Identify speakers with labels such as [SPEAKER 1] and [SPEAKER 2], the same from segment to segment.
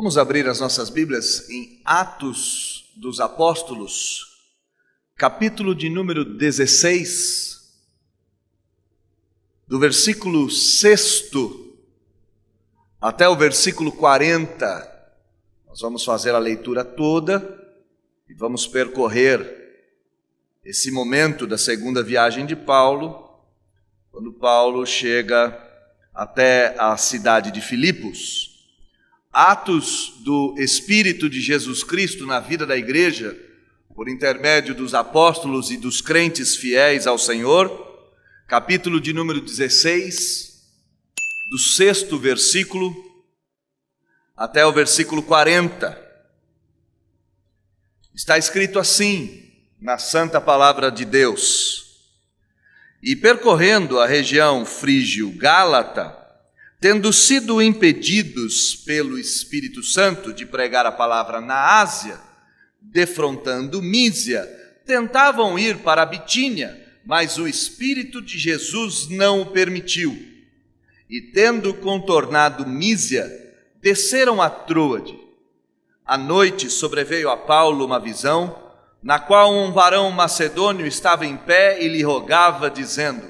[SPEAKER 1] Vamos abrir as nossas Bíblias em Atos dos Apóstolos, capítulo de número 16, do versículo 6 até o versículo 40. Nós vamos fazer a leitura toda e vamos percorrer esse momento da segunda viagem de Paulo, quando Paulo chega até a cidade de Filipos. Atos do Espírito de Jesus Cristo na vida da igreja, por intermédio dos apóstolos e dos crentes fiéis ao Senhor, capítulo de número 16, do 6º versículo até o versículo 40. Está escrito assim, na santa palavra de Deus: E percorrendo a região frígio-gálata, tendo sido impedidos pelo Espírito Santo de pregar a palavra na Ásia, defrontando Mísia, tentavam ir para a Bitínia, mas o Espírito de Jesus não o permitiu. E tendo contornado Mísia, desceram a Troade. À noite sobreveio a Paulo uma visão, na qual um varão macedônio estava em pé e lhe rogava, dizendo: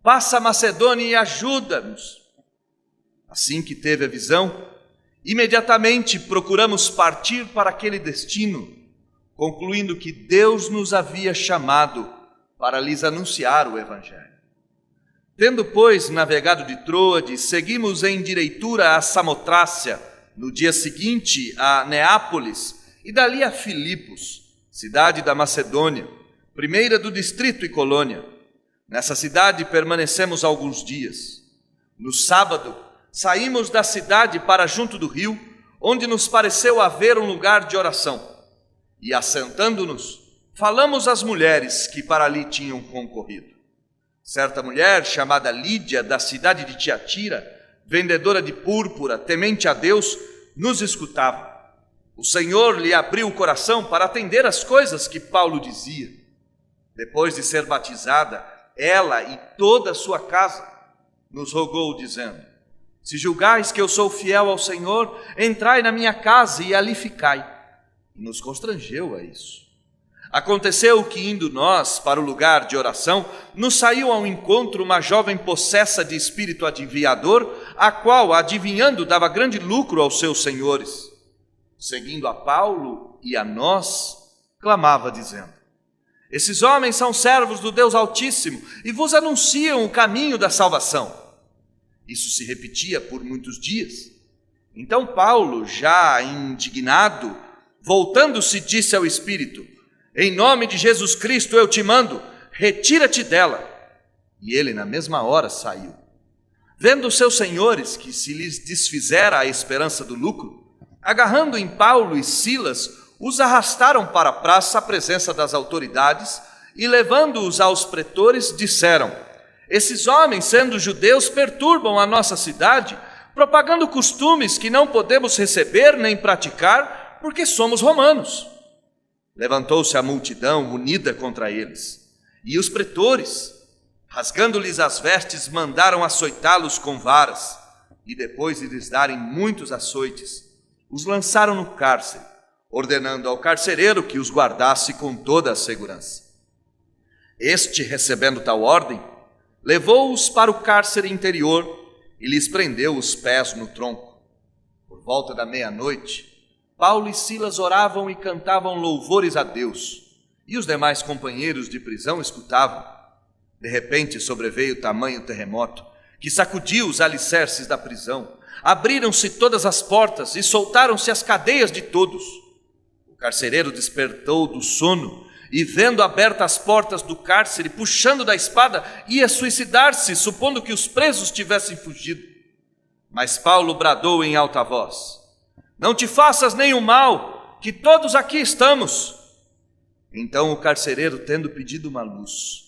[SPEAKER 1] Passa a Macedônia e ajuda-nos. Assim que teve a visão, imediatamente procuramos partir para aquele destino, concluindo que Deus nos havia chamado para lhes anunciar o Evangelho. Tendo, pois, navegado de Troade, seguimos em direitura a Samotrácia, no dia seguinte a Neápolis, e dali a Filipos, cidade da Macedônia, primeira do distrito e colônia. Nessa cidade permanecemos alguns dias. No sábado, saímos da cidade para junto do rio, onde nos pareceu haver um lugar de oração. E assentando-nos, falamos às mulheres que para ali tinham concorrido. Certa mulher, chamada Lídia, da cidade de Tiatira, vendedora de púrpura, temente a Deus, nos escutava. O Senhor lhe abriu o coração para atender às coisas que Paulo dizia. Depois de ser batizada, ela e toda a sua casa nos rogou, dizendo: Se julgais que eu sou fiel ao Senhor, entrai na minha casa e ali ficai. E nos constrangeu a isso. Aconteceu que, indo nós para o lugar de oração, nos saiu ao encontro uma jovem possessa de espírito adivinhador, a qual, adivinhando, dava grande lucro aos seus senhores. Seguindo a Paulo e a nós, clamava, dizendo: Esses homens são servos do Deus Altíssimo e vos anunciam o caminho da salvação. Isso se repetia por muitos dias. Então Paulo, já indignado, voltando-se, disse ao Espírito: Em nome de Jesus Cristo eu te mando, retira-te dela. E ele na mesma hora saiu. Vendo os seus senhores que se lhes desfizera a esperança do lucro, agarrando em Paulo e Silas, os arrastaram para a praça à presença das autoridades e, levando-os aos pretores, disseram: Esses homens, sendo judeus, perturbam a nossa cidade, propagando costumes que não podemos receber nem praticar, porque somos romanos. Levantou-se a multidão unida contra eles, e os pretores, rasgando-lhes as vestes, mandaram açoitá-los com varas, e depois de lhes darem muitos açoites, os lançaram no cárcere, ordenando ao carcereiro que os guardasse com toda a segurança. Este, recebendo tal ordem, levou-os para o cárcere interior e lhes prendeu os pés no tronco. Por volta da meia-noite, Paulo e Silas oravam e cantavam louvores a Deus, e os demais companheiros de prisão escutavam. De repente sobreveio tamanho terremoto, que sacudiu os alicerces da prisão. Abriram-se todas as portas e soltaram-se as cadeias de todos. O carcereiro despertou do sono e, vendo abertas as portas do cárcere, puxando da espada, ia suicidar-se, supondo que os presos tivessem fugido. Mas Paulo bradou em alta voz: Não te faças nenhum mal, que todos aqui estamos. Então o carcereiro, tendo pedido uma luz,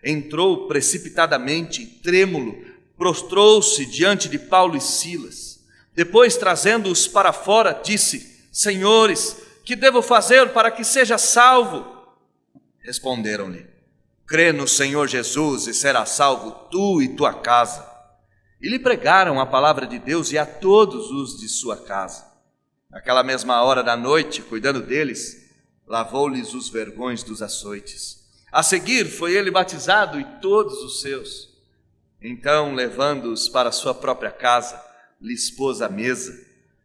[SPEAKER 1] entrou precipitadamente, trêmulo, prostrou-se diante de Paulo e Silas. Depois, trazendo-os para fora, disse: Senhores, que devo fazer para que seja salvo? Responderam-lhe: Crê no Senhor Jesus e serás salvo tu e tua casa. E lhe pregaram a palavra de Deus e a todos os de sua casa. Naquela mesma hora da noite, cuidando deles, lavou-lhes os vergões dos açoites. A seguir foi ele batizado e todos os seus. Então, levando-os para sua própria casa, lhes pôs à mesa,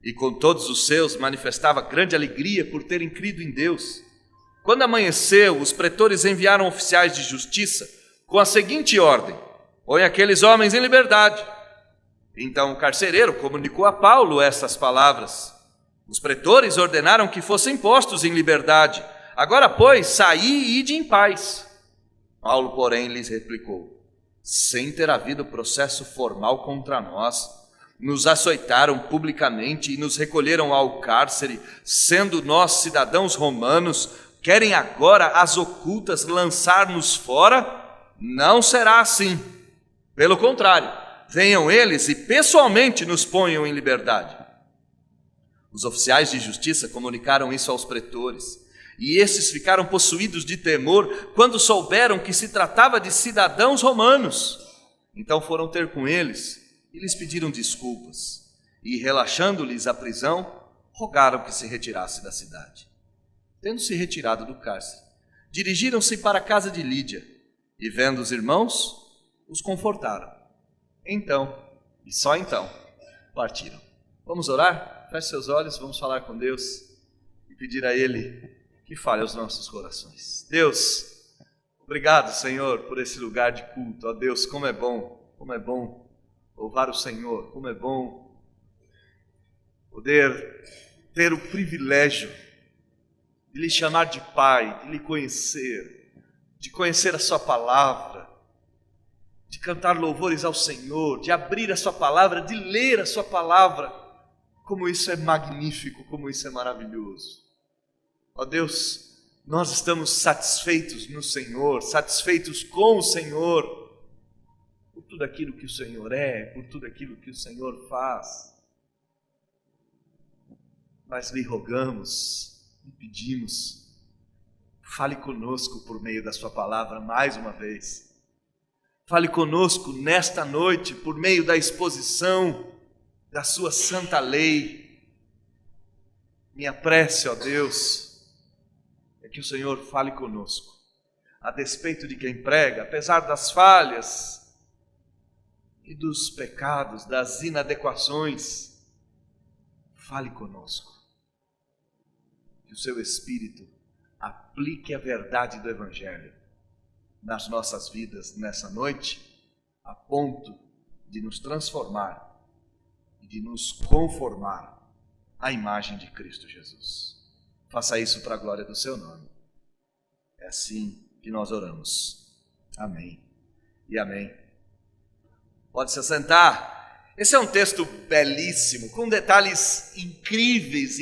[SPEAKER 1] e com todos os seus manifestava grande alegria por terem crido em Deus. Quando amanheceu, os pretores enviaram oficiais de justiça com a seguinte ordem: põe aqueles homens em liberdade. Então o carcereiro comunicou a Paulo estas palavras. Os pretores ordenaram que fossem postos em liberdade. Agora, pois, saí e ide em paz. Paulo, porém, lhes replicou: sem ter havido processo formal contra nós, nos açoitaram publicamente e nos recolheram ao cárcere, sendo nós cidadãos romanos, querem agora às ocultas lançar-nos fora? Não será assim. Pelo contrário, venham eles e pessoalmente nos ponham em liberdade. Os oficiais de justiça comunicaram isso aos pretores, e esses ficaram possuídos de temor quando souberam que se tratava de cidadãos romanos. Então foram ter com eles e lhes pediram desculpas, e relaxando-lhes a prisão, rogaram que se retirasse da cidade. Tendo-se retirado do cárcere, dirigiram-se para a casa de Lídia, e vendo os irmãos, os confortaram. Então, e só então, partiram. Vamos orar? Feche seus olhos, vamos falar com Deus e pedir a Ele que fale aos nossos corações. Deus, obrigado, Senhor, por esse lugar de culto. Ó Deus, como é bom louvar o Senhor, como é bom poder ter o privilégio de lhe chamar de Pai, de lhe conhecer, de conhecer a sua palavra, de cantar louvores ao Senhor, de abrir a sua palavra, de ler a sua palavra. Como isso é magnífico, como isso é maravilhoso. Ó Deus, nós estamos satisfeitos no Senhor, satisfeitos com o Senhor, por tudo aquilo que o Senhor é, por tudo aquilo que o Senhor faz. Mas lhe rogamos, lhe pedimos, fale conosco por meio da sua palavra mais uma vez. Fale conosco nesta noite por meio da exposição da sua santa lei. Minha prece, ó Deus, é que o Senhor fale conosco, a despeito de quem prega, apesar das falhas e dos pecados, das inadequações. Fale conosco, que o seu Espírito aplique a verdade do Evangelho nas nossas vidas nessa noite, a ponto de nos transformar e de nos conformar à imagem de Cristo Jesus. Faça isso para a glória do seu nome. É assim que nós oramos. Amém e amém. Pode se assentar. Esse é um texto belíssimo, com detalhes incríveis.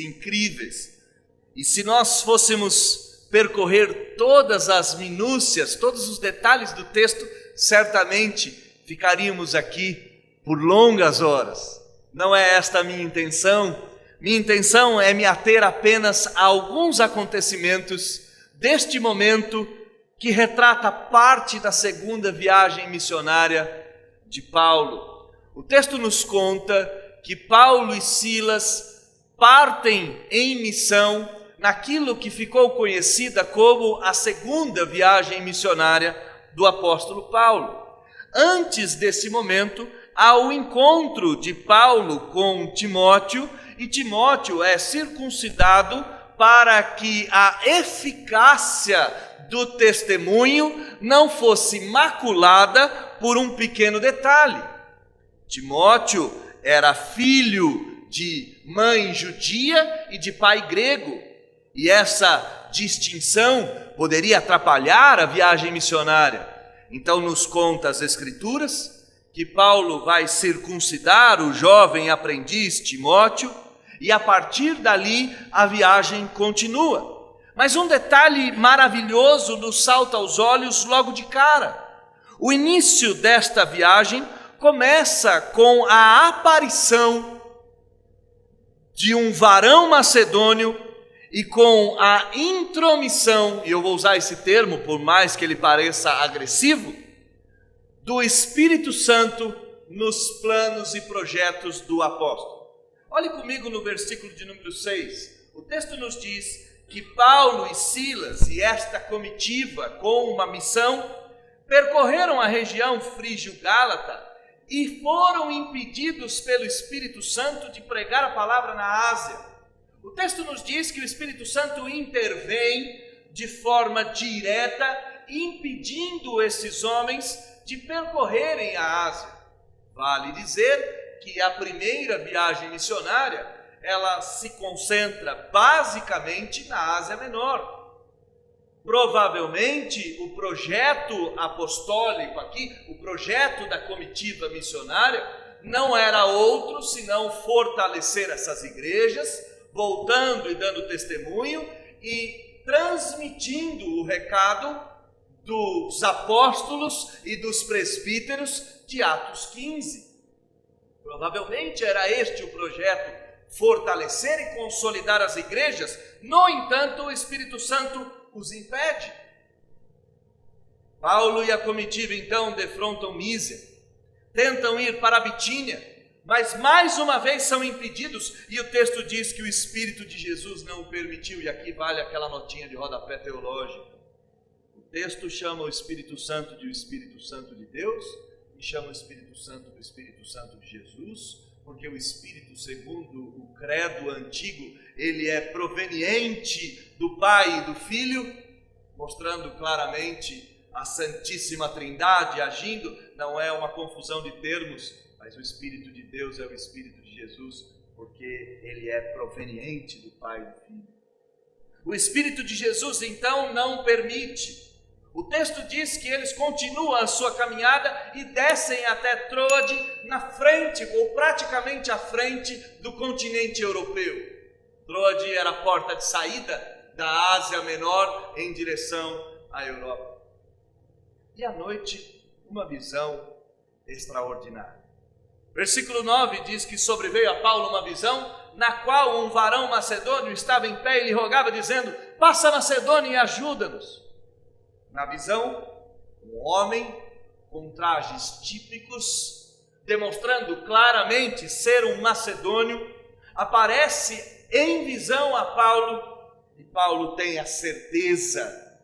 [SPEAKER 1] E se nós fôssemos percorrer todas as minúcias, todos os detalhes do texto, certamente ficaríamos aqui por longas horas. Não é esta a minha intenção. Minha intenção é me ater apenas a alguns acontecimentos deste momento que retrata parte da segunda viagem missionária de Paulo. O texto nos conta que Paulo e Silas partem em missão naquilo que ficou conhecida como a segunda viagem missionária do apóstolo Paulo. Antes desse momento, há o encontro de Paulo com Timóteo, e Timóteo é circuncidado para que a eficácia do testemunho não fosse maculada por um pequeno detalhe. Timóteo era filho de mãe judia e de pai grego, e essa distinção poderia atrapalhar a viagem missionária. Então nos conta as Escrituras que Paulo vai circuncidar o jovem aprendiz Timóteo, e a partir dali a viagem continua. Mas um detalhe maravilhoso nos salta aos olhos logo de cara. O início desta viagem começa com a aparição de um varão macedônio e com a intromissão, e eu vou usar esse termo por mais que ele pareça agressivo, do Espírito Santo nos planos e projetos do apóstolo. Olhe comigo no versículo de número 6. O texto nos diz que Paulo e Silas e esta comitiva com uma missão percorreram a região frígio-gálata e foram impedidos pelo Espírito Santo de pregar a palavra na Ásia. O texto nos diz que o Espírito Santo intervém de forma direta, impedindo esses homens de percorrerem a Ásia. Vale dizer que a primeira viagem missionária, ela se concentra basicamente na Ásia Menor. Provavelmente o projeto apostólico aqui, o projeto da comitiva missionária, não era outro senão fortalecer essas igrejas, voltando e dando testemunho e transmitindo o recado dos apóstolos e dos presbíteros de Atos 15. Provavelmente era este o projeto, fortalecer e consolidar as igrejas. No entanto, o Espírito Santo os impede. Paulo e a comitiva então defrontam Mísia, tentam ir para a Bitínia, mas mais uma vez são impedidos, e o texto diz que o Espírito de Jesus não o permitiu, e aqui vale aquela notinha de rodapé teológica. O texto chama o Espírito Santo de o Espírito Santo de Deus, e chama o Espírito Santo do Espírito Santo de Jesus, porque o Espírito, segundo o credo antigo, ele é proveniente do Pai e do Filho, mostrando claramente a Santíssima Trindade agindo. Não é uma confusão de termos, mas o Espírito de Deus é o Espírito de Jesus, porque ele é proveniente do Pai e do Filho. O Espírito de Jesus, então, não permite. O texto diz que eles continuam a sua caminhada e descem até Troade, na frente, ou praticamente à frente do continente europeu. Troade era a porta de saída da Ásia Menor em direção à Europa. E à noite, uma visão extraordinária. Versículo 9 diz que sobreveio a Paulo uma visão, na qual um varão macedônio estava em pé e lhe rogava, dizendo: passa a Macedônia e ajuda-nos. Na visão, um homem com trajes típicos, demonstrando claramente ser um macedônio, aparece em visão a Paulo, e Paulo tem a certeza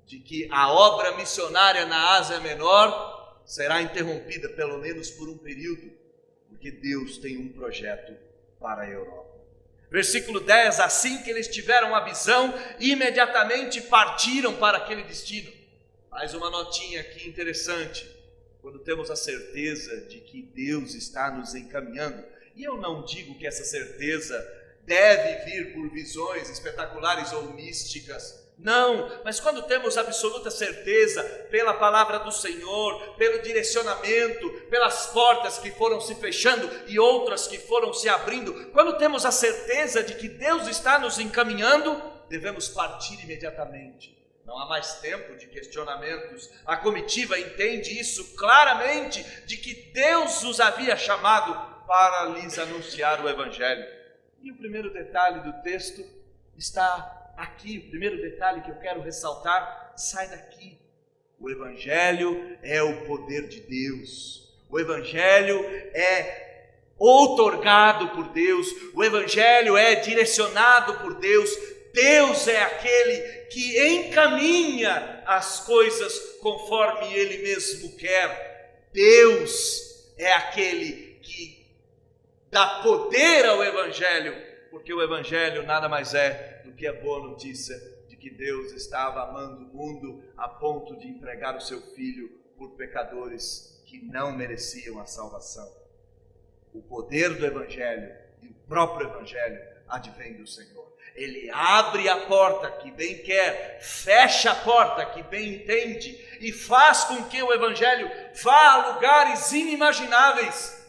[SPEAKER 1] de que a obra missionária na Ásia Menor será interrompida, pelo menos por um período, porque Deus tem um projeto para a Europa. Versículo 10, assim que eles tiveram a visão, imediatamente partiram para aquele destino. Mais uma notinha aqui interessante, quando temos a certeza de que Deus está nos encaminhando, e eu não digo que essa certeza deve vir por visões espetaculares ou místicas, não, mas quando temos absoluta certeza pela palavra do Senhor, pelo direcionamento, pelas portas que foram se fechando e outras que foram se abrindo, quando temos a certeza de que Deus está nos encaminhando, devemos partir imediatamente. Não há mais tempo de questionamentos. A comitiva entende isso claramente, de que Deus os havia chamado para lhes anunciar o Evangelho. E o primeiro detalhe do texto está aqui, o primeiro detalhe que eu quero ressaltar, sai daqui. O Evangelho é o poder de Deus. O Evangelho é outorgado por Deus. O Evangelho é direcionado por Deus. Deus é aquele que encaminha as coisas conforme Ele mesmo quer. Deus é aquele que dá poder ao Evangelho, porque o Evangelho nada mais é do que a boa notícia de que Deus estava amando o mundo a ponto de entregar o seu Filho por pecadores que não mereciam a salvação. O poder do Evangelho e o próprio Evangelho advém do Senhor. Ele abre a porta que bem quer, fecha a porta que bem entende e faz com que o Evangelho vá a lugares inimagináveis,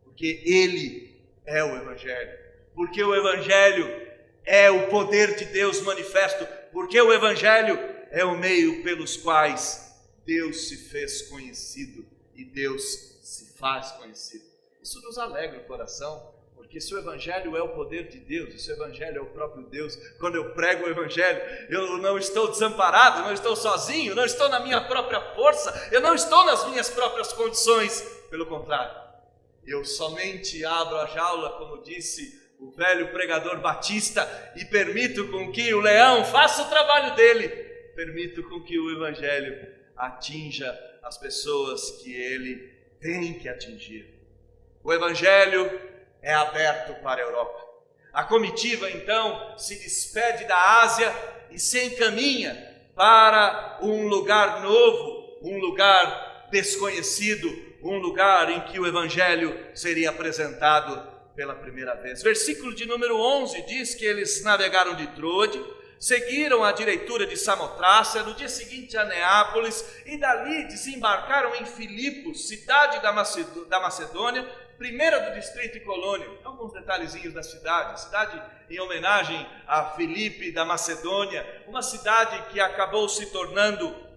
[SPEAKER 1] porque Ele é o Evangelho, porque o Evangelho é o poder de Deus manifesto, porque o Evangelho é o meio pelos quais Deus se fez conhecido e Deus se faz conhecido. Isso nos alegra o coração, porque se o Evangelho é o poder de Deus, se o Evangelho é o próprio Deus, quando eu prego o Evangelho, eu não estou desamparado, não estou sozinho, não estou na minha própria força, eu não estou nas minhas próprias condições, pelo contrário, Eu somente abro a jaula, como disse o velho pregador Batista, e permito com que o leão faça o trabalho dele. Permito com que o Evangelho atinja as pessoas que ele tem que atingir. O Evangelho é aberto para a Europa. A comitiva, então, se despede da Ásia e se encaminha para um lugar novo, um lugar desconhecido, um lugar em que o Evangelho seria apresentado pela primeira vez. Versículo de número 11 diz que eles navegaram de Troade, seguiram a direitura de Samotrácia, no dia seguinte a Neápolis, e dali desembarcaram em Filipos, cidade da Macedônia, primeira do distrito e colônia. Alguns detalhezinhos da cidade em homenagem a Filipe da Macedônia, uma cidade que acabou se tornando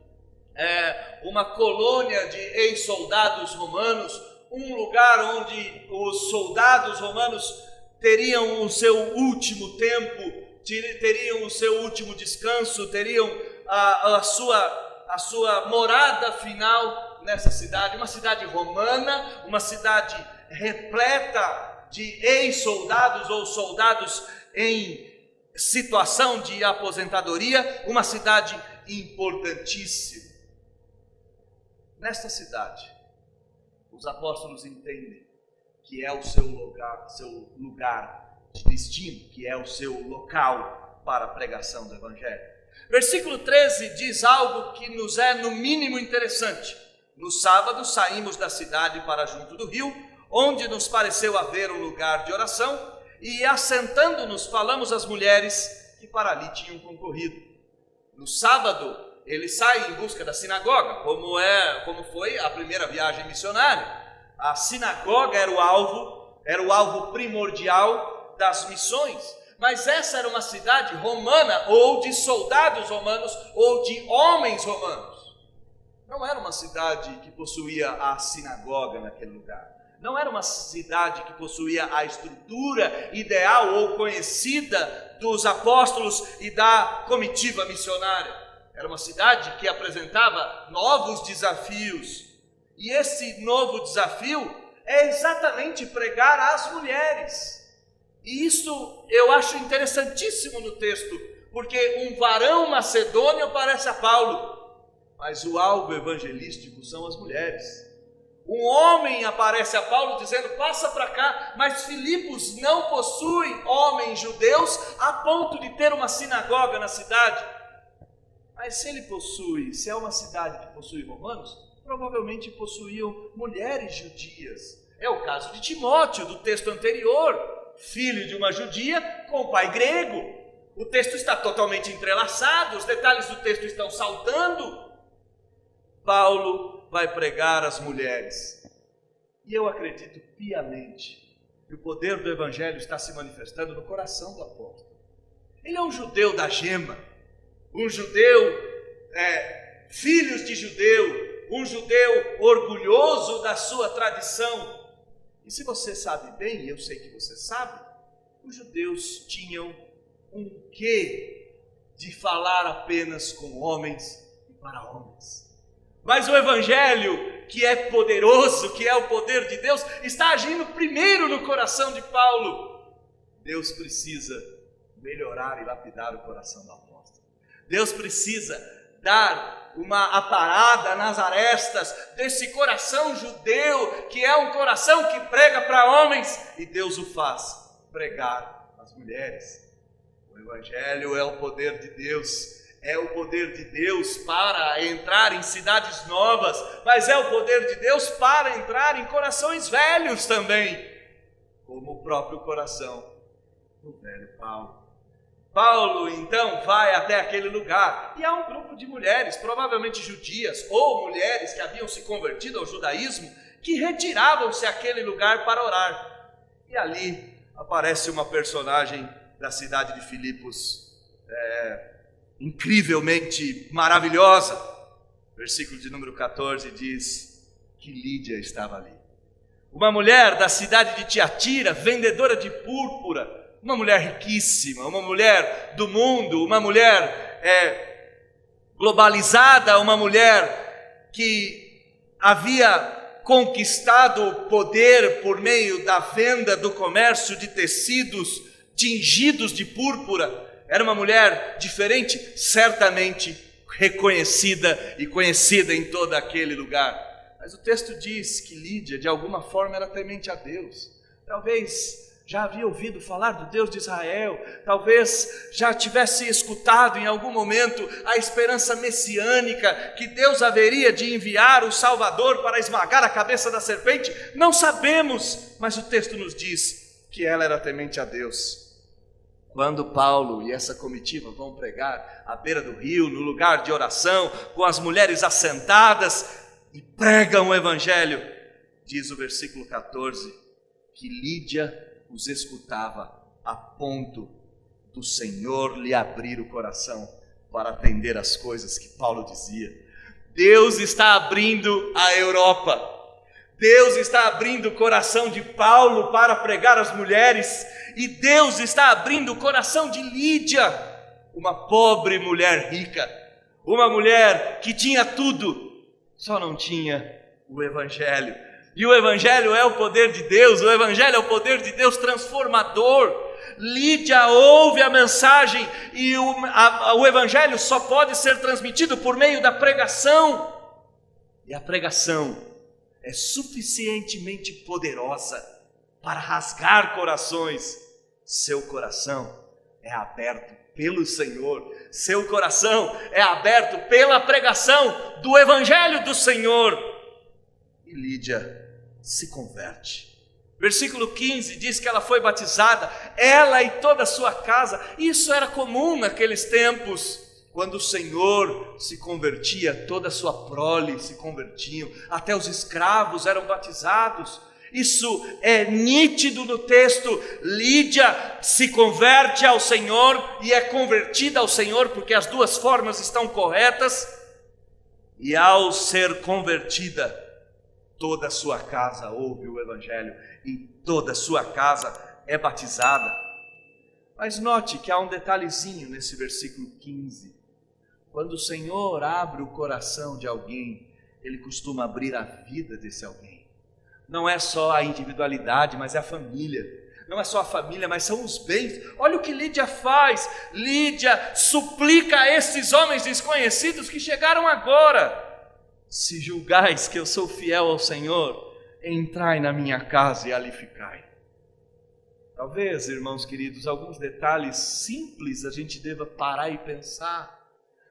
[SPEAKER 1] uma colônia de ex-soldados romanos, um lugar onde os soldados romanos teriam o seu último tempo, teriam o seu último descanso, teriam a sua morada final nessa cidade, uma cidade romana, uma cidade repleta de ex-soldados ou soldados em situação de aposentadoria, uma cidade importantíssima. Nesta cidade, os apóstolos entendem que é o seu lugar de destino, que é o seu local para a pregação do Evangelho. Versículo 13 diz algo que nos é no mínimo interessante. No sábado saímos da cidade para junto do rio, onde nos pareceu haver um lugar de oração, e assentando-nos falamos às mulheres que para ali tinham concorrido. No sábado ele sai em busca da sinagoga, como foi a primeira viagem missionária. A sinagoga era o alvo primordial das missões. Mas essa era uma cidade romana, ou de soldados romanos, ou de homens romanos. Não era uma cidade que possuía a sinagoga naquele lugar. Não era uma cidade que possuía a estrutura ideal ou conhecida dos apóstolos e da comitiva missionária. Era uma cidade que apresentava novos desafios. E esse novo desafio é exatamente pregar às mulheres. E isso eu acho interessantíssimo no texto, porque um varão macedônio parece a Paulo, mas o alvo evangelístico são as mulheres. Um homem aparece a Paulo dizendo, passa para cá, mas Filipos não possui homens judeus a ponto de ter uma sinagoga na cidade. Mas se é uma cidade que possui romanos, provavelmente possuíam mulheres judias. É o caso de Timóteo, do texto anterior, filho de uma judia com pai grego. O texto está totalmente entrelaçado, os detalhes do texto estão saltando. Paulo vai pregar às mulheres. E eu acredito piamente que o poder do Evangelho está se manifestando no coração do apóstolo. Ele é um judeu da gema, um judeu, filhos de judeu, um judeu orgulhoso da sua tradição. E se você sabe bem, e eu sei que você sabe, os judeus tinham um quê de falar apenas com homens e para homens. Mas o Evangelho, que é poderoso, que é o poder de Deus, está agindo primeiro no coração de Paulo. Deus precisa melhorar e lapidar o coração do apóstolo. Deus precisa dar uma aparada nas arestas desse coração judeu, que é um coração que prega para homens, e Deus o faz pregar às mulheres. O Evangelho é o poder de Deus. É o poder de Deus para entrar em cidades novas, mas é o poder de Deus para entrar em corações velhos também, como o próprio coração do velho Paulo. Paulo então vai até aquele lugar e há um grupo de mulheres, provavelmente judias ou mulheres que haviam se convertido ao judaísmo, que retiravam-se àquele lugar para orar. E ali aparece uma personagem da cidade de Filipos, incrivelmente maravilhosa. Versículo de número 14 diz que Lídia estava ali. Uma mulher da cidade de Tiatira, vendedora de púrpura, uma mulher riquíssima, uma mulher do mundo, uma mulher globalizada, uma mulher que havia conquistado o poder por meio da venda do comércio de tecidos tingidos de púrpura. Era uma mulher diferente, certamente reconhecida e conhecida em todo aquele lugar. Mas o texto diz que Lídia, de alguma forma, era temente a Deus. Talvez já havia ouvido falar do Deus de Israel, talvez já tivesse escutado em algum momento a esperança messiânica, que Deus haveria de enviar o Salvador para esmagar a cabeça da serpente. Não sabemos, mas o texto nos diz que ela era temente a Deus. Quando Paulo e essa comitiva vão pregar à beira do rio, no lugar de oração, com as mulheres assentadas, e pregam o evangelho, diz o versículo 14, que Lídia os escutava a ponto do Senhor lhe abrir o coração para atender as coisas que Paulo dizia. Deus está abrindo a Europa, Deus está abrindo o coração de Paulo para pregar às mulheres, e Deus está abrindo o coração de Lídia, uma pobre mulher rica, uma mulher que tinha tudo, só não tinha o evangelho. E o evangelho é o poder de Deus, o evangelho é o poder de Deus transformador. Lídia ouve a mensagem e o evangelho só pode ser transmitido por meio da pregação. E a pregação é suficientemente poderosa para rasgar corações. Seu coração é aberto pelo Senhor, seu coração é aberto pela pregação do evangelho do Senhor. E Lídia se converte. Versículo 15 diz que ela foi batizada, ela e toda a sua casa. Isso era comum naqueles tempos. Quando o Senhor se convertia, toda a sua prole se convertiam, até os escravos eram batizados. Isso é nítido no texto. Lídia se converte ao Senhor e é convertida ao Senhor, porque as duas formas estão corretas. E ao ser convertida, toda a sua casa ouve o evangelho e toda a sua casa é batizada. Mas note que há um detalhezinho nesse versículo 15. Quando o Senhor abre o coração de alguém, Ele costuma abrir a vida desse alguém. Não é só a individualidade, mas é a família. Não é só a família, mas são os bens. Olha o que Lídia faz. Lídia suplica a esses homens desconhecidos que chegaram agora: se julgais que eu sou fiel ao Senhor, entrai na minha casa e ali ficai. Talvez, irmãos queridos, alguns detalhes simples a gente deva parar e pensar.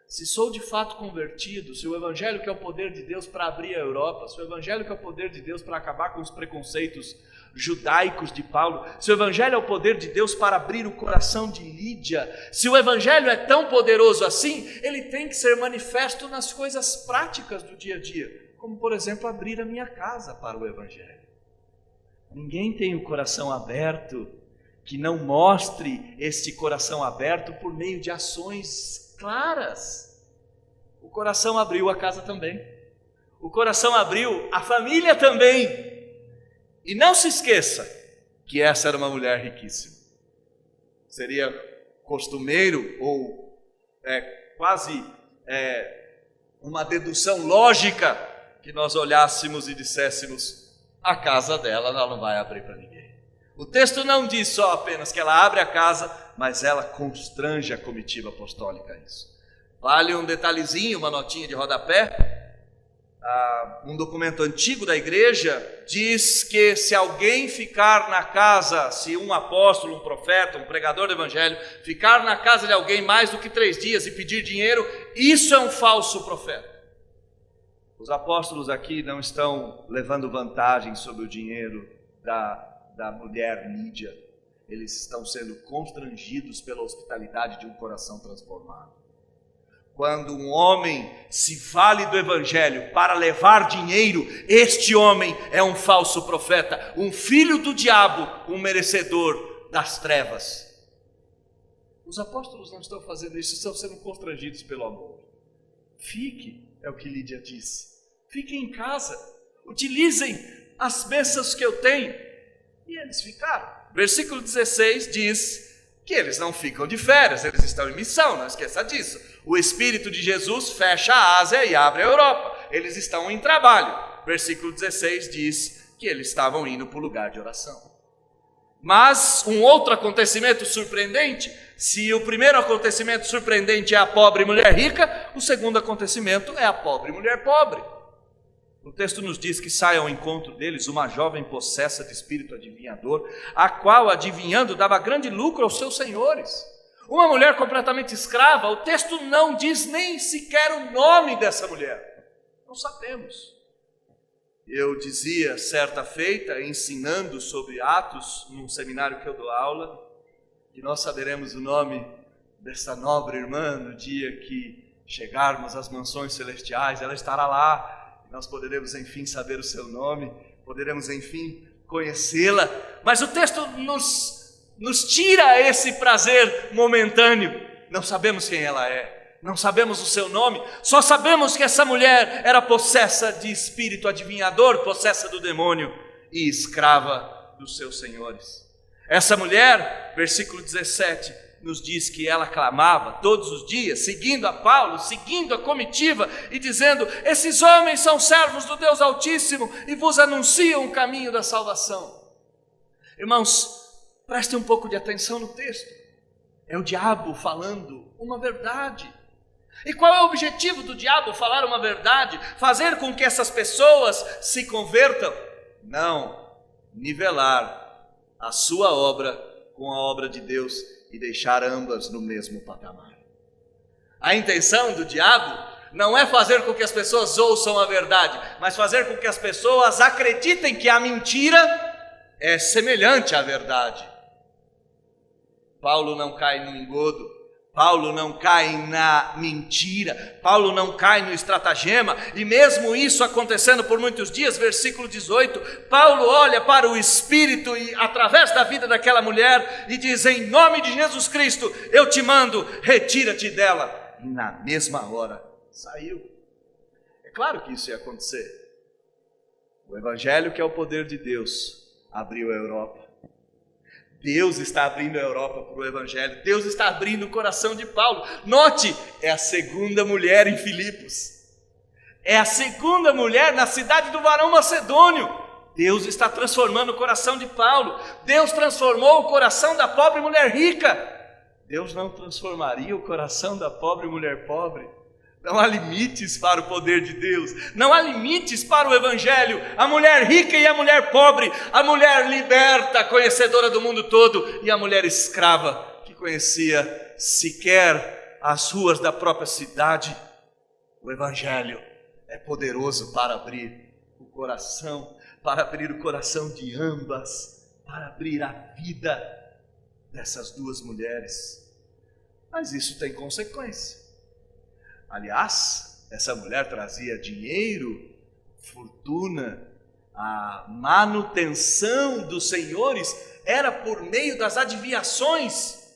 [SPEAKER 1] Se sou de fato convertido, se o evangelho que é o poder de Deus para abrir a Europa, se o evangelho que é o poder de Deus para acabar com os preconceitos judaicos de Paulo, se o evangelho é o poder de Deus para abrir o coração de Lídia, se o evangelho é tão poderoso assim, ele tem que ser manifesto nas coisas práticas do dia a dia, como por exemplo abrir a minha casa para o evangelho. Ninguém tem o coração aberto que não mostre este coração aberto por meio de ações claras. O coração abriu a casa também, o coração abriu a família também. E não se esqueça que essa era uma mulher riquíssima. Seria costumeiro ou quase uma dedução lógica que nós olhássemos e disséssemos: a casa dela ela não vai abrir para ninguém. O texto não diz só apenas que ela abre a casa, mas ela constrange a comitiva apostólica a isso. Vale um detalhezinho, uma notinha de rodapé. Um documento antigo da igreja diz que se alguém ficar na casa, se um apóstolo, um profeta, um pregador do evangelho ficar na casa de alguém mais do que 3 dias e pedir dinheiro, isso é um falso profeta. Os apóstolos aqui não estão levando vantagem sobre o dinheiro da mulher Lídia. Eles estão sendo constrangidos pela hospitalidade de um coração transformado. Quando um homem se vale do evangelho para levar dinheiro, este homem é um falso profeta, um filho do diabo, um merecedor das trevas. Os apóstolos não estão fazendo isso, estão sendo constrangidos pelo amor. Fique, é o que Lídia disse. Fiquem em casa, utilizem as bênçãos que eu tenho. E eles ficaram. Versículo 16 diz que eles não ficam de férias, eles estão em missão, não esqueça disso. O Espírito de Jesus fecha a Ásia e abre a Europa, eles estão em trabalho. versículo 16 diz que eles estavam indo para o lugar de oração. Mas um outro acontecimento surpreendente, se o primeiro acontecimento surpreendente é a pobre mulher rica, o segundo acontecimento é a pobre mulher pobre. O texto nos diz que sai ao encontro deles uma jovem possessa de espírito adivinhador, a qual, adivinhando, dava grande lucro aos seus senhores. Uma mulher completamente escrava. O texto não diz nem sequer o nome dessa mulher. Não sabemos. Eu dizia certa feita, ensinando sobre Atos, num seminário que eu dou aula, que nós saberemos o nome dessa nobre irmã no dia que chegarmos às mansões celestiais. Ela estará lá, nós poderemos enfim saber o seu nome, poderemos enfim conhecê-la. Mas o texto nos tira esse prazer momentâneo. Não sabemos quem ela é. Não sabemos o seu nome, só sabemos que essa mulher era possessa de espírito adivinhador, possessa do demônio e escrava dos seus senhores. Essa mulher, versículo 17, nos diz que ela clamava todos os dias, seguindo a Paulo, seguindo a comitiva e dizendo: esses homens são servos do Deus Altíssimo e vos anunciam o caminho da salvação. Irmãos, prestem um pouco de atenção no texto. É o diabo falando uma verdade. E qual é o objetivo do diabo falar uma verdade? Fazer com que essas pessoas se convertam? Não, nivelar a sua obra com a obra de Deus e deixar ambas no mesmo patamar. A intenção do diabo não é fazer com que as pessoas ouçam a verdade, mas fazer com que as pessoas acreditem que a mentira é semelhante à verdade. Paulo não cai no engodo. Paulo não cai na mentira, Paulo não cai no estratagema, e mesmo isso acontecendo por muitos dias, versículo 18, Paulo olha para o Espírito e através da vida daquela mulher e diz: em nome de Jesus Cristo, eu te mando, retira-te dela. E na mesma hora saiu. É claro que isso ia acontecer. O Evangelho, que é o poder de Deus, abriu a Europa. Deus está abrindo a Europa para o Evangelho. Deus está abrindo o coração de Paulo. Note, é a segunda mulher em Filipos. É a segunda mulher na cidade do varão macedônio. Deus está transformando o coração de Paulo. Deus transformou o coração da pobre mulher rica. Deus não transformaria o coração da pobre mulher pobre? Não há limites para o poder de Deus, não há limites para o Evangelho. A mulher rica e a mulher pobre, a mulher liberta, conhecedora do mundo todo, e a mulher escrava, que conhecia sequer as ruas da própria cidade. O Evangelho é poderoso para abrir o coração de ambas, para abrir a vida dessas duas mulheres. Mas isso tem consequência. Aliás, essa mulher trazia dinheiro, fortuna, a manutenção dos senhores era por meio das adivinhações.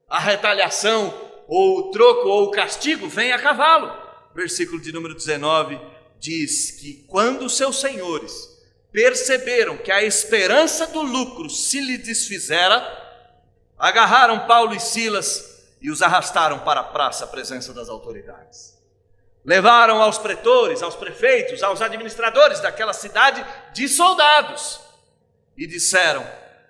[SPEAKER 1] A retaliação, ou o troco, ou o castigo vem a cavalo. Versículo de número 19 diz que quando seus senhores perceberam que a esperança do lucro se lhe desfizera, agarraram Paulo e Silas e os arrastaram para a praça, à presença das autoridades. Levaram aos pretores, aos prefeitos, aos administradores daquela cidade de soldados. E disseram: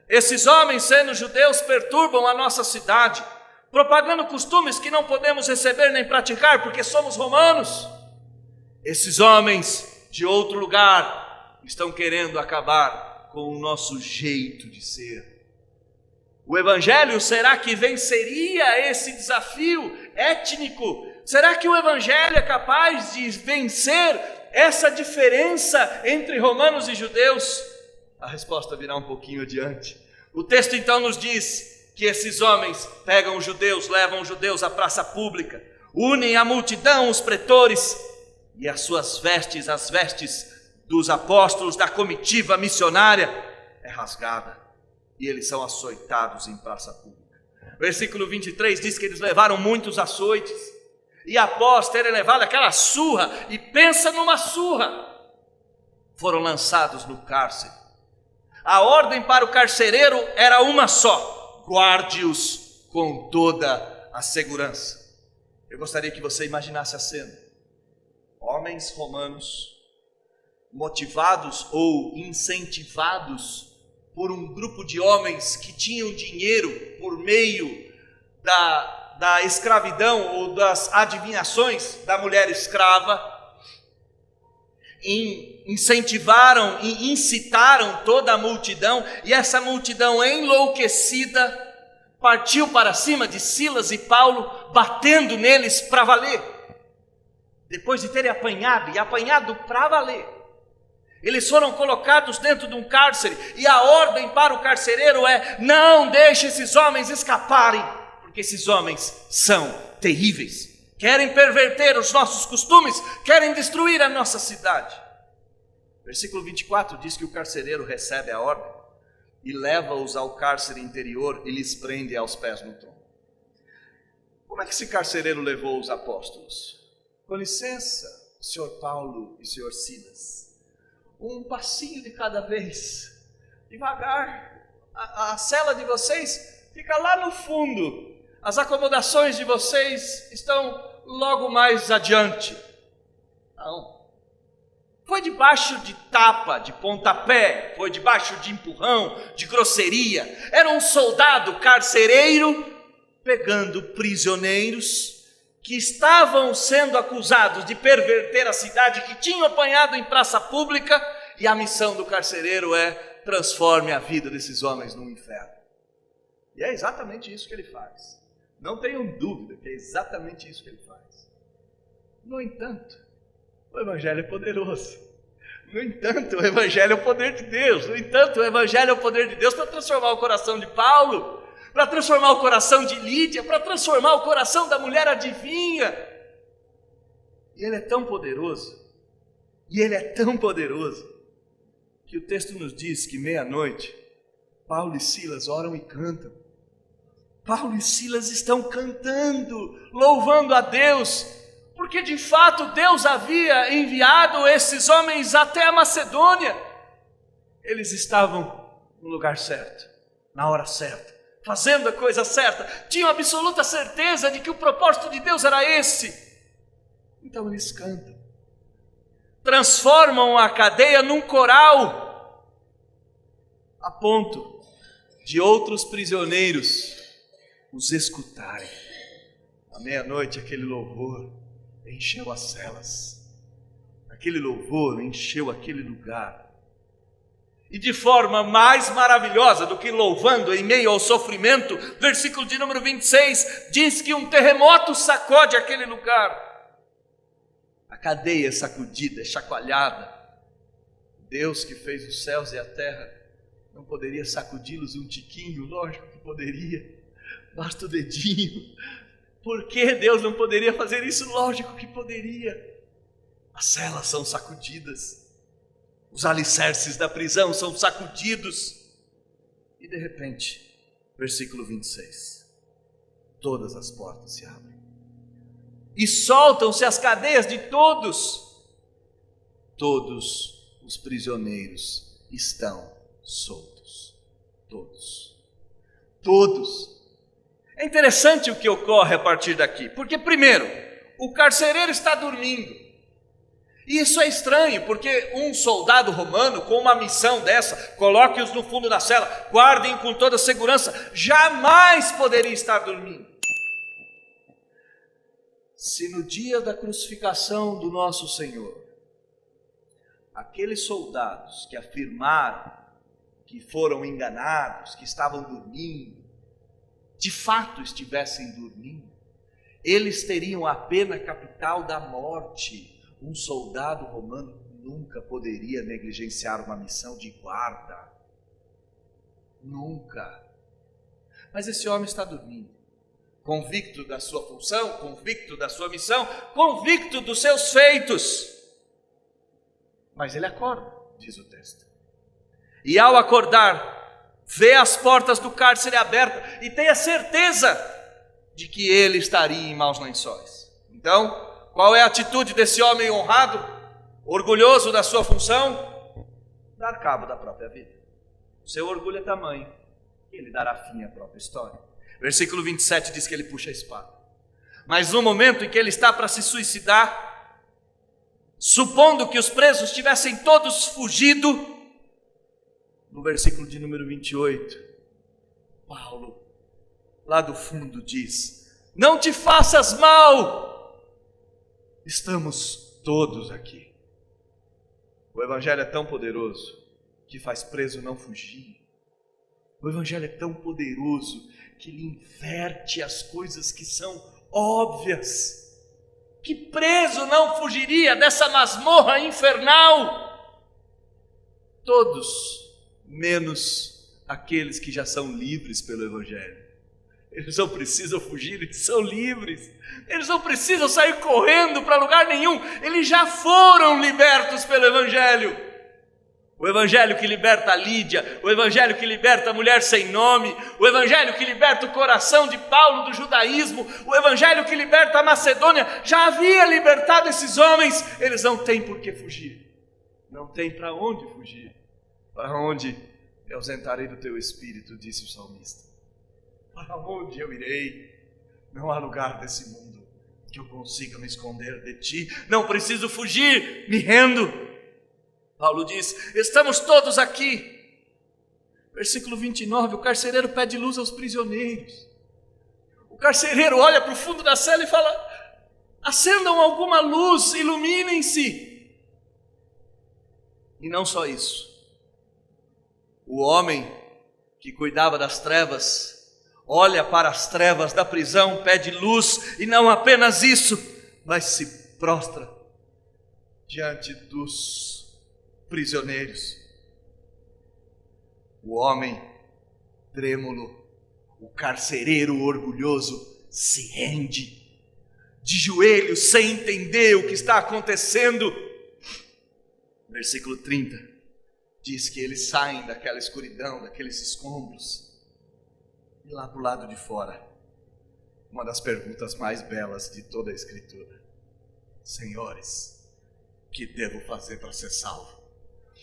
[SPEAKER 1] esses homens, sendo judeus, perturbam a nossa cidade, propagando costumes que não podemos receber nem praticar, porque somos romanos. Esses homens de outro lugar estão querendo acabar com o nosso jeito de ser. O Evangelho, será que venceria esse desafio étnico? Será que o Evangelho é capaz de vencer essa diferença entre romanos e judeus? A resposta virá um pouquinho adiante. O texto então nos diz que esses homens pegam os judeus, levam os judeus à praça pública, unem a multidão, os pretores, e as suas vestes, as vestes dos apóstolos, da comitiva missionária, é rasgada. E eles são açoitados em praça pública. Versículo 23 diz que eles levaram muitos açoites, e após terem levado aquela surra, e pensa numa surra, foram lançados no cárcere. A ordem para o carcereiro era uma só: guarde-os com toda a segurança. Eu gostaria que você imaginasse a cena. Homens romanos motivados ou incentivados por um grupo de homens que tinham dinheiro por meio da escravidão ou das adivinhações da mulher escrava, incentivaram e incitaram toda a multidão, e essa multidão enlouquecida partiu para cima de Silas e Paulo, batendo neles para valer. Depois de terem apanhado para valer, eles foram colocados dentro de um cárcere, e a ordem para o carcereiro é: não deixe esses homens escaparem, porque esses homens são terríveis, querem perverter os nossos costumes, querem destruir a nossa cidade. Versículo 24 diz que o carcereiro recebe a ordem e leva-os ao cárcere interior e lhes prende aos pés no tronco. Como é que esse carcereiro levou os apóstolos? Com licença, senhor Paulo e senhor Silas, um passinho de cada vez, devagar. A cela de vocês fica lá no fundo, as acomodações de vocês estão logo mais adiante. Não. Foi debaixo de tapa, de pontapé, foi debaixo de empurrão, de grosseria. Era um soldado carcereiro pegando prisioneiros que estavam sendo acusados de perverter a cidade, que tinham apanhado em praça pública, e a missão do carcereiro é: transforme a vida desses homens num inferno. E é exatamente isso que ele faz. Não tenham dúvida que é exatamente isso que ele faz. No entanto, o Evangelho é poderoso. No entanto, o Evangelho é o poder de Deus. No entanto, o Evangelho é o poder de Deus para transformar o coração de Paulo, para transformar o coração de Lídia, para transformar o coração da mulher adivinha. E ele é tão poderoso, que o texto nos diz que meia-noite, Paulo e Silas oram e cantam. Paulo e Silas estão cantando, louvando a Deus, porque de fato Deus havia enviado esses homens até a Macedônia. Eles estavam no lugar certo, na hora certa, fazendo a coisa certa, tinham absoluta certeza de que o propósito de Deus era esse. Então eles cantam, transformam a cadeia num coral, a ponto de outros prisioneiros os escutarem. À meia-noite aquele louvor encheu as celas, aquele louvor encheu aquele lugar, e de forma mais maravilhosa do que louvando em meio ao sofrimento, versículo de número 26, diz que um terremoto sacode aquele lugar, a cadeia é sacudida, é chacoalhada. Deus que fez os céus e a terra não poderia sacudi-los um tiquinho? Lógico que poderia, basta o dedinho. Por que Deus não poderia fazer isso? Lógico que poderia. As celas são sacudidas, os alicerces da prisão são sacudidos, e de repente, versículo 26, todas as portas se abrem, e soltam-se as cadeias de todos os prisioneiros estão soltos, todos. É interessante o que ocorre a partir daqui, porque primeiro, o carcereiro está dormindo, e isso é estranho, porque um soldado romano com uma missão dessa, coloque-os no fundo da cela, guardem com toda segurança, jamais poderia estar dormindo. Se no dia da crucificação do nosso Senhor, aqueles soldados que afirmaram que foram enganados, que estavam dormindo, de fato estivessem dormindo, eles teriam a pena capital da morte. Um soldado romano nunca poderia negligenciar uma missão de guarda, nunca. Mas esse homem está dormindo, convicto da sua função, convicto da sua missão, convicto dos seus feitos. Mas ele acorda, diz o texto, e ao acordar, vê as portas do cárcere abertas e tem a certeza de que ele estaria em maus lençóis. Então, qual é a atitude desse homem honrado, orgulhoso da sua função? Dar cabo da própria vida. O seu orgulho é tamanho que ele dará fim à própria história. Versículo 27 diz que ele puxa a espada. Mas no momento em que ele está para se suicidar, supondo que os presos tivessem todos fugido, no versículo de número 28, Paulo, lá do fundo, diz: não te faças mal, estamos todos aqui. O Evangelho é tão poderoso que faz preso não fugir. O Evangelho é tão poderoso que ele inverte as coisas que são óbvias. Que preso não fugiria dessa masmorra infernal? Todos, menos aqueles que já são livres pelo Evangelho. Eles não precisam fugir, eles são livres. Eles não precisam sair correndo para lugar nenhum. Eles já foram libertos pelo Evangelho. O Evangelho que liberta a Lídia, o Evangelho que liberta a mulher sem nome, o Evangelho que liberta o coração de Paulo do judaísmo, o Evangelho que liberta a Macedônia, já havia libertado esses homens. Eles não têm por que fugir, não têm para onde fugir. Para onde eu ausentarei do teu espírito, disse o salmista. Para onde eu irei? Não há lugar desse mundo que eu consiga me esconder de ti. Não preciso fugir, me rendo. Paulo diz: estamos todos aqui. Versículo 29, o carcereiro pede luz aos prisioneiros. O carcereiro olha para o fundo da cela e fala: acendam alguma luz, iluminem-se. E não só isso. O homem que cuidava das trevas olha para as trevas da prisão, pede luz, e não apenas isso, mas se prostra diante dos prisioneiros. O homem trêmulo, o carcereiro orgulhoso, se rende, de joelhos, sem entender o que está acontecendo. Versículo 30 diz que eles saem daquela escuridão, daqueles escombros, e lá para o lado de fora, uma das perguntas mais belas de toda a Escritura: senhores, o que devo fazer para ser salvo?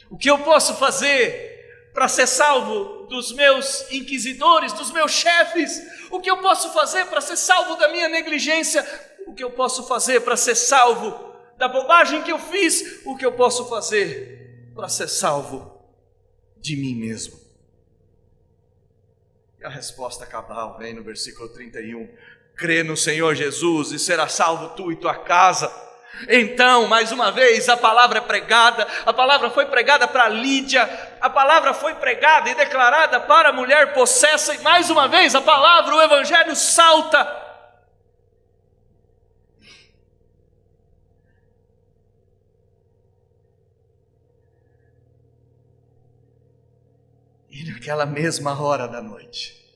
[SPEAKER 1] O que eu posso fazer para ser salvo dos meus inquisidores, dos meus chefes? O que eu posso fazer para ser salvo da minha negligência? O que eu posso fazer para ser salvo da bobagem que eu fiz? O que eu posso fazer para ser salvo de mim mesmo? E a resposta cabal vem no versículo 31. Crê no Senhor Jesus e será salvo tu e tua casa. Então, mais uma vez, a palavra é pregada. A palavra foi pregada para Lídia. A palavra foi pregada e declarada para a mulher possessa. E mais uma vez, a palavra, o Evangelho salta. E naquela mesma hora da noite,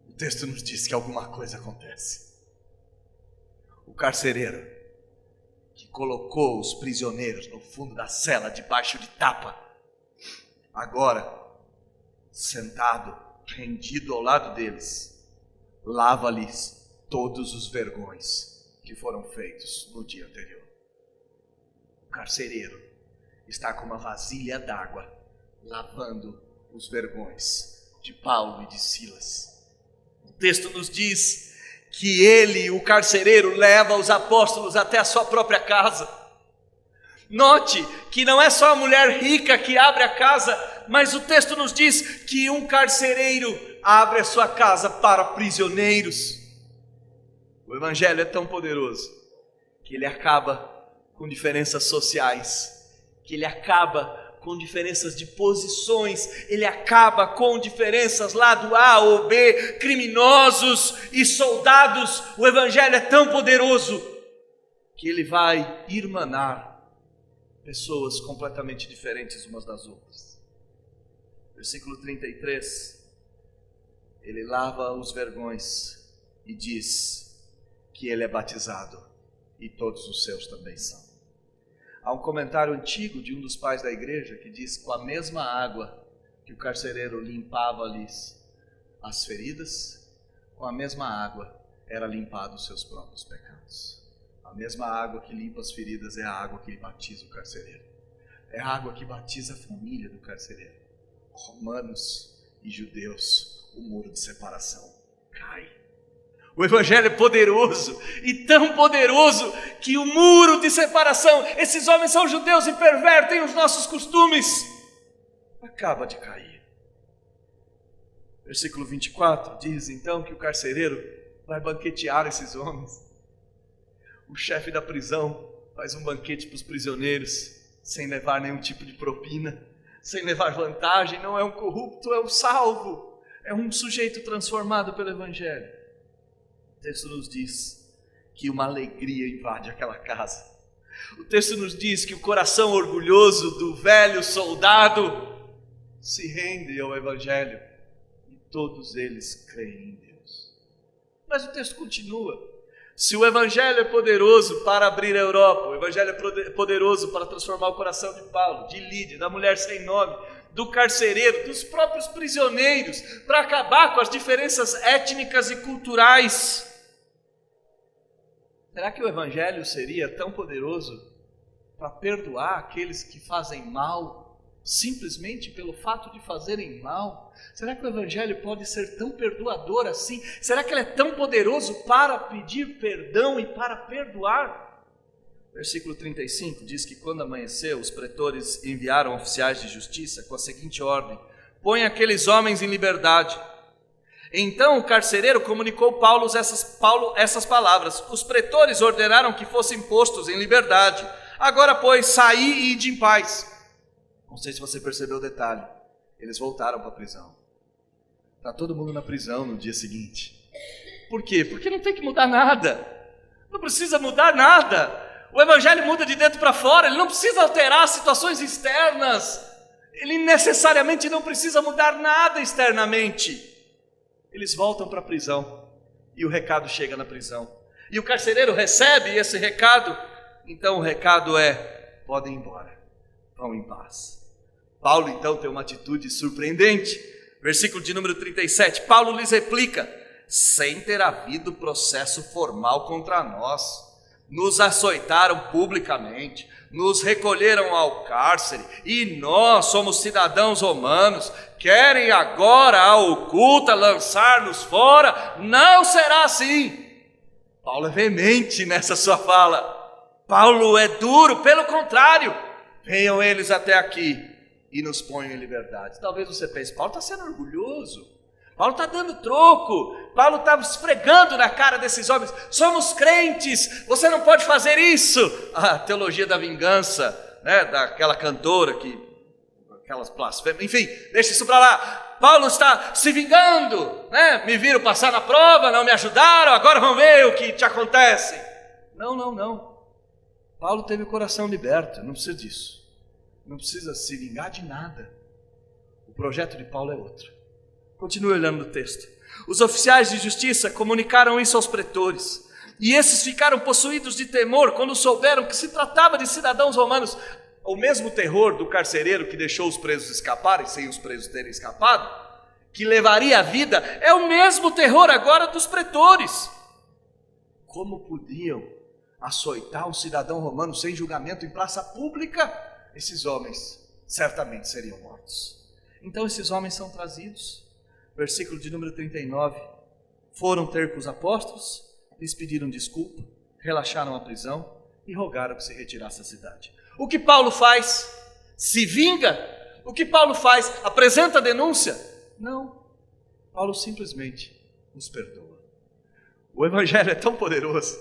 [SPEAKER 1] o texto nos diz que alguma coisa acontece. O carcereiro, que colocou os prisioneiros no fundo da cela, debaixo de tapa, agora, sentado, rendido ao lado deles, lava-lhes todos os vergões que foram feitos no dia anterior. O carcereiro está com uma vasilha d'água, lavando os vergões de Paulo e de Silas. O texto nos diz que ele, o carcereiro, leva os apóstolos até a sua própria casa. Note que não é só a mulher rica que abre a casa, mas o texto nos diz que um carcereiro abre a sua casa para prisioneiros. O Evangelho é tão poderoso que ele acaba com diferenças sociais, que ele acaba com diferenças de posições, ele acaba com diferenças lá do A ou B, criminosos e soldados. O Evangelho é tão poderoso que ele vai irmanar pessoas completamente diferentes umas das outras. Versículo 33, ele lava os vergões e diz que ele é batizado e todos os seus também são. Há um comentário antigo de um dos pais da igreja que diz: com a mesma água que o carcereiro limpava-lhes as feridas, com a mesma água era limpado os seus próprios pecados. A mesma água que limpa as feridas é a água que batiza o carcereiro. É a água que batiza a família do carcereiro. Romanos e judeus, o muro de separação cai. O Evangelho é poderoso, e tão poderoso que o muro de separação, esses homens são judeus e pervertem os nossos costumes, acaba de cair. Versículo 24 diz então que o carcereiro vai banquetear esses homens. O chefe da prisão faz um banquete para os prisioneiros, sem levar nenhum tipo de propina, sem levar vantagem. Não é um corrupto, é um salvo, é um sujeito transformado pelo Evangelho. O texto nos diz que uma alegria invade aquela casa. O texto nos diz que o coração orgulhoso do velho soldado se rende ao Evangelho e todos eles creem em Deus. Mas o texto continua. Se o Evangelho é poderoso para abrir a Europa, o Evangelho é poderoso para transformar o coração de Paulo, de Lídia, da mulher sem nome, do carcereiro, dos próprios prisioneiros, para acabar com as diferenças étnicas e culturais, será que o Evangelho seria tão poderoso para perdoar aqueles que fazem mal, simplesmente pelo fato de fazerem mal? Será que o Evangelho pode ser tão perdoador assim? Será que ele é tão poderoso para pedir perdão e para perdoar? Versículo 35 diz que quando amanheceu, os pretores enviaram oficiais de justiça com a seguinte ordem: põe aqueles homens em liberdade. Então o carcereiro comunicou Paulo essas palavras: os pretores ordenaram que fossem postos em liberdade. Agora, pois, saí e ide em paz. Não sei se você percebeu o detalhe. Eles voltaram para a prisão. Está todo mundo na prisão no dia seguinte. Por quê? Porque não tem que mudar nada. Não precisa mudar nada. O Evangelho muda de dentro para fora. Ele não precisa alterar situações externas. Ele necessariamente não precisa mudar nada externamente. Eles voltam para a prisão e o recado chega na prisão. E o carcereiro recebe esse recado. Então o recado é: podem ir embora, vão em paz. Paulo então tem uma atitude surpreendente. Versículo de número 37, Paulo lhes replica: sem ter havido processo formal contra nós, nos açoitaram publicamente, nos recolheram ao cárcere, e nós somos cidadãos romanos, querem agora a oculta lançar-nos fora? Não será assim. Paulo é veemente nessa sua fala. Paulo é duro, pelo contrário, venham eles até aqui e nos ponham em liberdade. Talvez você pense: Paulo está sendo orgulhoso, Paulo está dando troco, Paulo está esfregando na cara desses homens: somos crentes, você não pode fazer isso. A teologia da vingança, né, daquela cantora aquelas blasfêmias, enfim, deixa isso para lá. Paulo está se vingando, né? Me viram passar na prova, não me ajudaram, agora vão ver o que te acontece. Não. Paulo teve o coração liberto, não precisa disso. Não precisa se vingar de nada. O projeto de Paulo é outro. Continue olhando no texto. Os oficiais de justiça comunicaram isso aos pretores, e esses ficaram possuídos de temor quando souberam que se tratava de cidadãos romanos. O mesmo terror do carcereiro que deixou os presos escaparem, sem os presos terem escapado, que levaria a vida, é o mesmo terror agora dos pretores. Como podiam açoitar um cidadão romano sem julgamento em praça pública? Esses homens certamente seriam mortos. Então esses homens são trazidos. Versículo de número 39. Foram ter com os apóstolos, lhes pediram desculpa, relaxaram a prisão e rogaram que se retirasse da cidade. O que Paulo faz? Se vinga? O que Paulo faz? Apresenta a denúncia? Não. Paulo simplesmente os perdoa. O Evangelho é tão poderoso,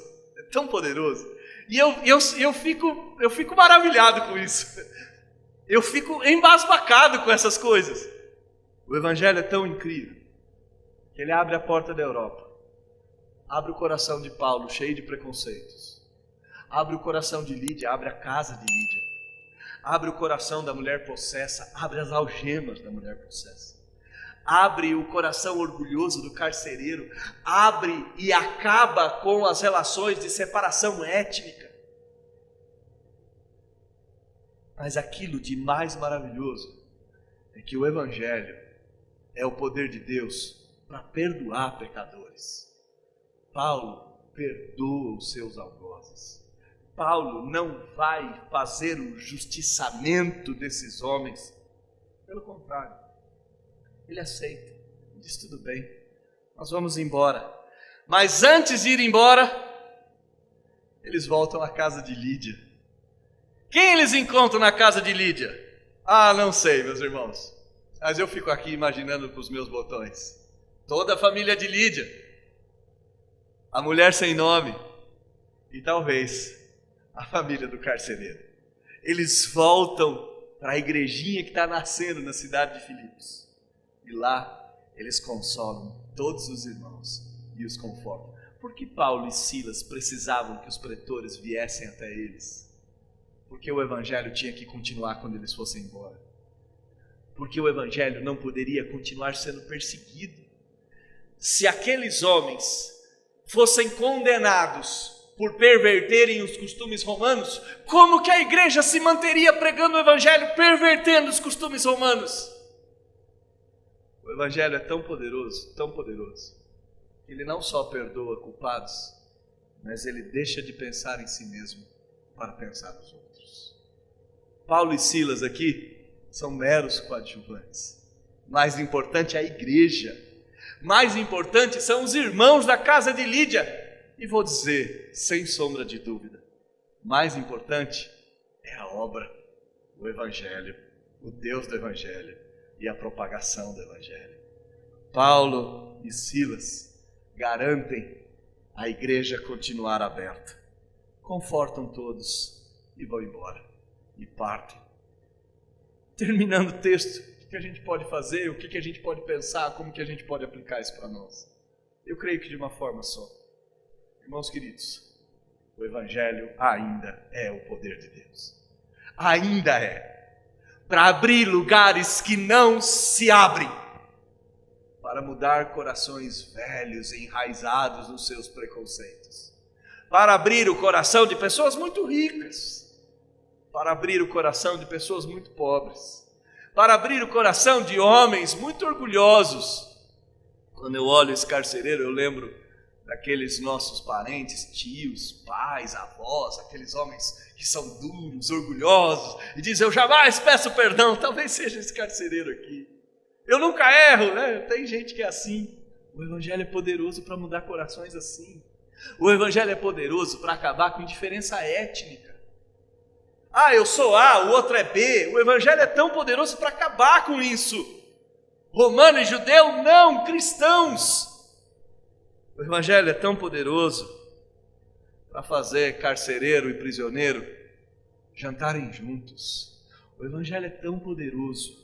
[SPEAKER 1] e eu fico maravilhado com isso. Eu fico embasbacado com essas coisas. O Evangelho é tão incrível que ele abre a porta da Europa, abre o coração de Paulo cheio de preconceitos, abre o coração de Lídia, abre a casa de Lídia, abre o coração da mulher possessa, abre as algemas da mulher possessa, abre o coração orgulhoso do carcereiro, abre e acaba com as relações de separação étnica. Mas aquilo de mais maravilhoso é que o Evangelho é o poder de Deus para perdoar pecadores. Paulo perdoa os seus algozes. Paulo não vai fazer o justiçamento desses homens. Pelo contrário, ele aceita, diz: tudo bem, nós vamos embora. Mas antes de ir embora, eles voltam à casa de Lídia. Quem eles encontram na casa de Lídia? Ah, não sei, meus irmãos. Mas eu fico aqui imaginando com os meus botões. Toda a família de Lídia. A mulher sem nome. E talvez a família do carcereiro. Eles voltam para a igrejinha que está nascendo na cidade de Filipos. E lá eles consolam todos os irmãos e os confortam. Por que Paulo e Silas precisavam que os pretores viessem até eles? Porque o evangelho tinha que continuar quando eles fossem embora. Porque o evangelho não poderia continuar sendo perseguido. Se aqueles homens fossem condenados por perverterem os costumes romanos, como que a igreja se manteria pregando o evangelho, pervertendo os costumes romanos? O evangelho é tão poderoso, que ele não só perdoa culpados, mas ele deixa de pensar em si mesmo para pensar nos outros. Paulo e Silas aqui são meros coadjuvantes. Mais importante é a igreja. Mais importante são os irmãos da casa de Lídia. E vou dizer, sem sombra de dúvida, mais importante é a obra, o evangelho, o Deus do evangelho e a propagação do evangelho. Paulo e Silas garantem a igreja continuar aberta. Confortam todos e vão embora. E partem. Terminando o texto, o que a gente pode fazer? O que a gente pode pensar? Como que a gente pode aplicar isso para nós? Eu creio que de uma forma só. Irmãos queridos, o evangelho ainda é o poder de Deus. Ainda é. Para abrir lugares que não se abrem. Para mudar corações velhos, enraizados nos seus preconceitos. Para abrir o coração de pessoas muito ricas. Para abrir o coração de pessoas muito pobres. Para abrir o coração de homens muito orgulhosos. Quando eu olho esse carcereiro, eu lembro daqueles nossos parentes, tios, pais, avós, aqueles homens que são duros, orgulhosos, e dizem, eu jamais peço perdão. Talvez seja esse carcereiro aqui. Eu nunca erro, né? Tem gente que é assim. O evangelho é poderoso para mudar corações assim. O evangelho é poderoso para acabar com indiferença étnica. Ah, eu sou A, o outro é B. O evangelho é tão poderoso para acabar com isso. Romano e judeu, não, cristãos. O evangelho é tão poderoso para fazer carcereiro e prisioneiro jantarem juntos. O evangelho é tão poderoso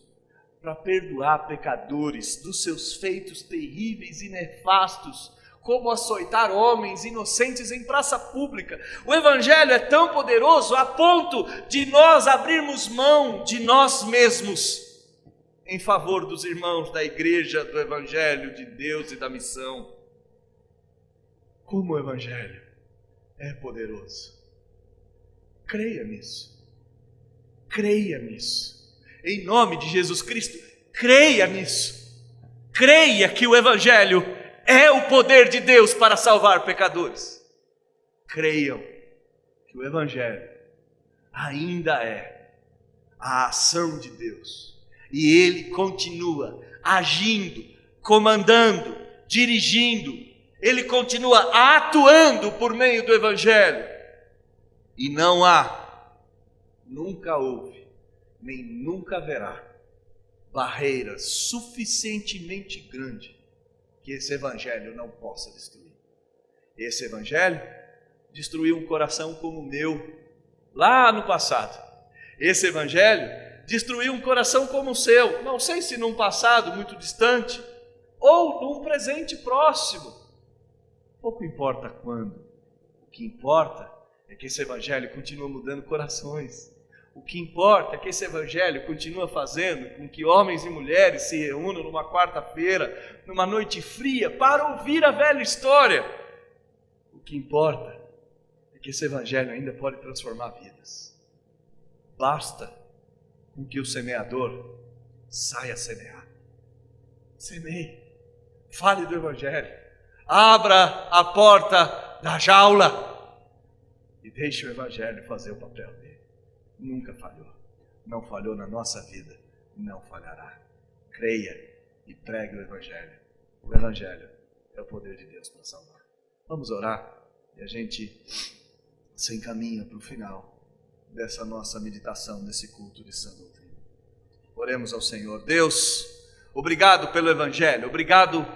[SPEAKER 1] para perdoar pecadores dos seus feitos terríveis e nefastos, como açoitar homens inocentes em praça pública. O evangelho é tão poderoso a ponto de nós abrirmos mão de nós mesmos em favor dos irmãos da igreja, do evangelho de Deus e da missão. Como o evangelho é poderoso. Creia nisso. Creia nisso. Em nome de Jesus Cristo, creia nisso. Creia que o evangelho é o poder de Deus para salvar pecadores. Creiam que o evangelho ainda é a ação de Deus. E ele continua agindo, comandando, dirigindo. Ele continua atuando por meio do evangelho. E não há, nunca houve, nem nunca haverá barreira suficientemente grande que esse evangelho não possa destruir. Esse evangelho destruiu um coração como o meu lá no passado. Esse evangelho destruiu um coração como o seu, não sei se num passado muito distante ou num presente próximo. Pouco importa quando. O que importa é que esse evangelho continua mudando corações. O que importa é que esse evangelho continua fazendo com que homens e mulheres se reúnam numa quarta-feira, numa noite fria, para ouvir a velha história. O que importa é que esse evangelho ainda pode transformar vidas. Basta com que o semeador saia a semear. Semeie. Fale do evangelho. Abra a porta da jaula e deixe o evangelho fazer o papel dele. Nunca falhou. Não falhou na nossa vida. Não falhará. Creia e pregue o evangelho. O evangelho é o poder de Deus para salvar. Vamos orar e a gente se encaminha para o final dessa nossa meditação, desse culto de sã doutrina. Oremos ao Senhor. Deus, obrigado pelo Evangelho, obrigado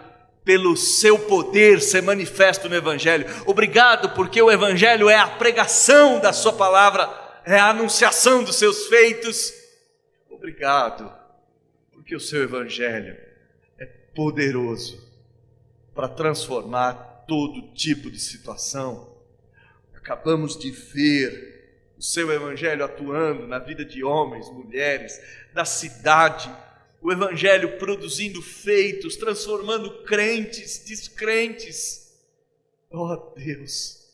[SPEAKER 1] pelo seu poder ser manifesto no Evangelho. Obrigado porque o Evangelho é a pregação da sua palavra, é a anunciação dos seus feitos. Obrigado porque o seu Evangelho é poderoso para transformar todo tipo de situação. Acabamos de ver o seu Evangelho atuando na vida de homens, mulheres, da cidade, o Evangelho produzindo feitos, transformando crentes, descrentes. Oh Deus,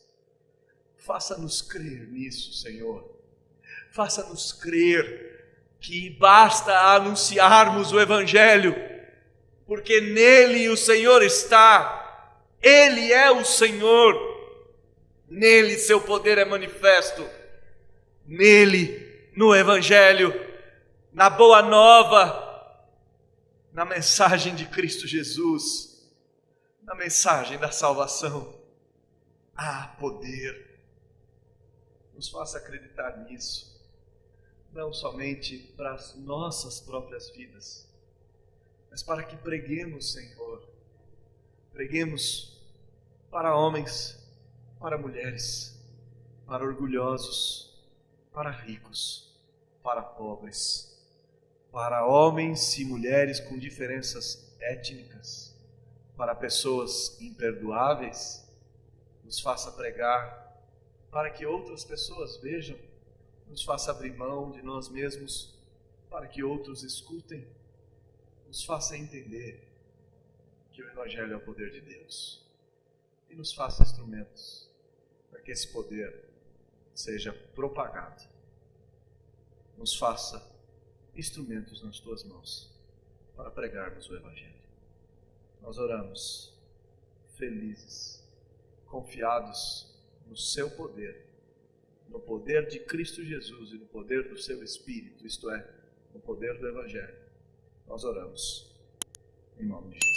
[SPEAKER 1] faça-nos crer nisso, Senhor. Faça-nos crer que basta anunciarmos o Evangelho, porque nele o Senhor está. Ele é o Senhor. Nele seu poder é manifesto. Nele, no Evangelho, na boa nova, na mensagem de Cristo Jesus, na mensagem da salvação, há poder. Nos faça acreditar nisso, não somente para as nossas próprias vidas, mas para que preguemos, Senhor, preguemos para homens, para mulheres, para orgulhosos, para ricos, para pobres, para homens e mulheres com diferenças étnicas, para pessoas imperdoáveis. Nos faça pregar para que outras pessoas vejam, nos faça abrir mão de nós mesmos para que outros escutem, nos faça entender que o Evangelho é o poder de Deus e nos faça instrumentos para que esse poder seja propagado. Nos faça instrumentos nas tuas mãos para pregarmos o Evangelho. Nós oramos felizes, confiados no seu poder, no poder de Cristo Jesus e no poder do seu Espírito, isto é, no poder do Evangelho. Nós oramos em nome de Jesus.